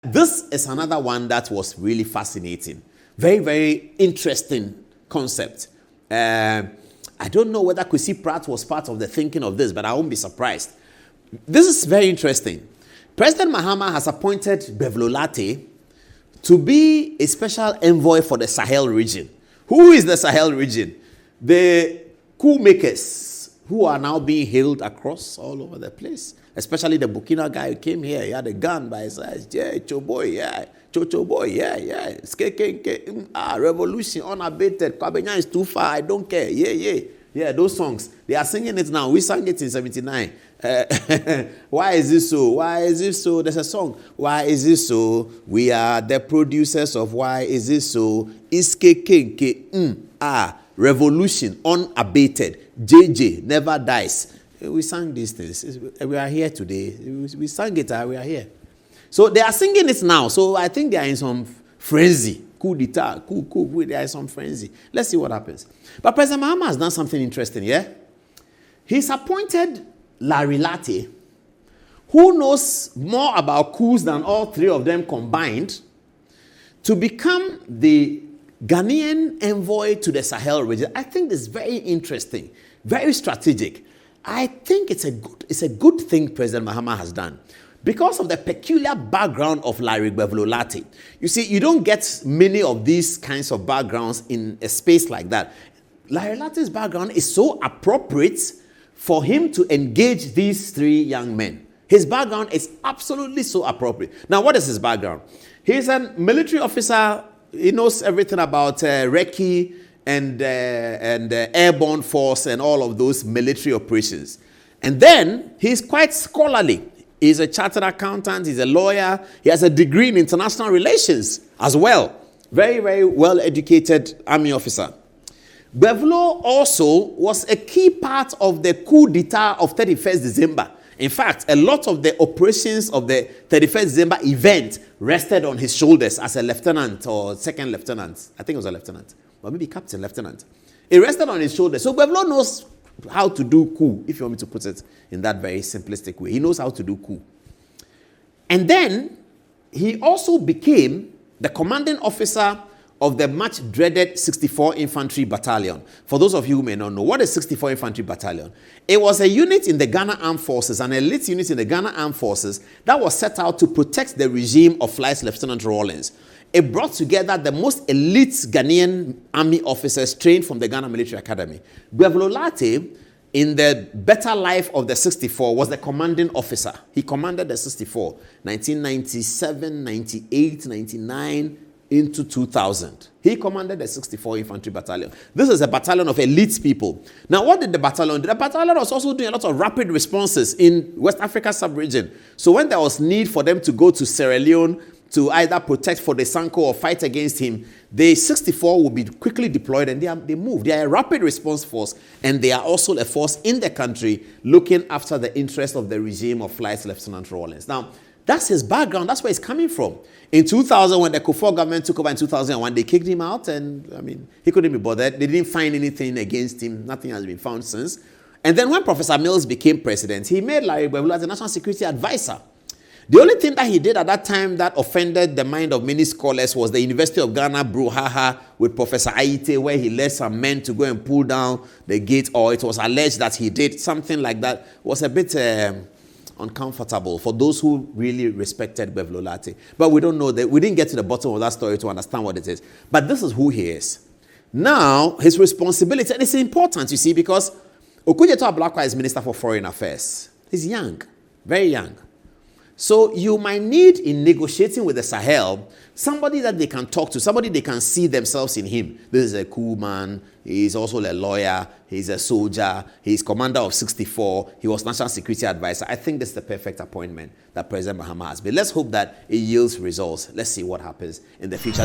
This is another one that was really fascinating. Very, very interesting concept. I don't know whether Kwesi Pratt was part of the thinking of this, but I won't be surprised. This is very interesting. President Mahama has appointed Gbevlo Lartey to be a special envoy for the Sahel region. Who is the Sahel region? The coup makers who are now being hailed across all over the place. Especially the Burkina guy who came here. He had a gun by his side. Yeah, Choboy, yeah. Chocho boy, yeah. Revolution, unabated. Kwabenya is too far, I don't care. Yeah. Yeah, those songs. They are singing it now. We sang it in 79. Why is this so? Why is this so? There's a song. Why is this so? We are the producers of Why Is This So? Revolution, unabated. JJ, never dies. We sang these things. We are here today. We sang it, we are here. So they are singing it now. So I think they are in some frenzy. Coup d'etat, coup. They are in some frenzy. Let's see what happens. But President Mahama has done something interesting, yeah? He's appointed Lartey, who knows more about coups than all three of them combined, to become the Ghanaian envoy to the Sahel region. I think this is very interesting, very strategic. I think it's a good thing President Mahama has done because of the peculiar background of Gbevlo Lartey. You see, you don't get many of these kinds of backgrounds in a space like that. Lartey's background is so appropriate for him to engage these three young men. His background is absolutely so appropriate. Now, what is his background? He's a military officer. He knows everything about Recce and airborne force and all of those military operations. And then he's quite scholarly. He's a chartered accountant. He's a lawyer. He has a degree in international relations as well. Very, very well-educated army officer. Gbevlo also was a key part of the coup d'etat of 31st December. In fact, a lot of the operations of the 31st December event rested on his shoulders as a lieutenant or second lieutenant. I think it was a lieutenant. Or maybe captain, lieutenant. It rested on his shoulders. So Gbevlo knows how to do coup, if you want me to put it in that very simplistic way. He knows how to do coup. And then he also became the commanding officer of the much dreaded 64 Infantry Battalion. For those of you who may not know, what is 64 Infantry Battalion? It was a unit in the Ghana Armed Forces, an elite unit in the Ghana Armed Forces that was set out to protect the regime of Vice Lieutenant Rawlings. It brought together the most elite Ghanaian army officers trained from the Ghana Military Academy. Gbevlo Lartey, in the better life of the 64, was the commanding officer. He commanded the 64, 1997, 98, 99, into 2000. He commanded the 64 Infantry Battalion. This is a battalion of elite people. Now, what did the battalion do? The battalion was also doing a lot of rapid responses in West Africa sub-region. So when there was need for them to go to Sierra Leone to either protect for the Sanko or fight against him, the 64 will be quickly deployed and they move. They are a rapid response force, and they are also a force in the country looking after the interests of the regime of Vice Lieutenant Rawlings. Now, that's his background. That's where he's coming from. In 2000, when the Kufuor government took over in 2001, they kicked him out, and he couldn't be bothered. They didn't find anything against him. Nothing has been found since. And then when Professor Mills became president, he made Gbevlo as the national security advisor. The only thing that he did at that time that offended the mind of many scholars was the University of Ghana brouhaha with Professor Aite, where he led some men to go and pull down the gate, or it was alleged that he did something like that. It was a bit uncomfortable for those who really respected Gbevlo Lartey. But we don't know that. We didn't get to the bottom of that story to understand what it is. But this is who he is. Now, his responsibility, and it's important, you see, because Okudzeto Ablakwa is Minister for Foreign Affairs. He's young, very young. So you might need, in negotiating with the Sahel, somebody that they can talk to, somebody they can see themselves in him. This is a cool man. He's also a lawyer. He's a soldier. He's commander of 64. He was national security advisor. I think this is the perfect appointment that President Mahama has made. Let's hope that it yields results. Let's see what happens in the future.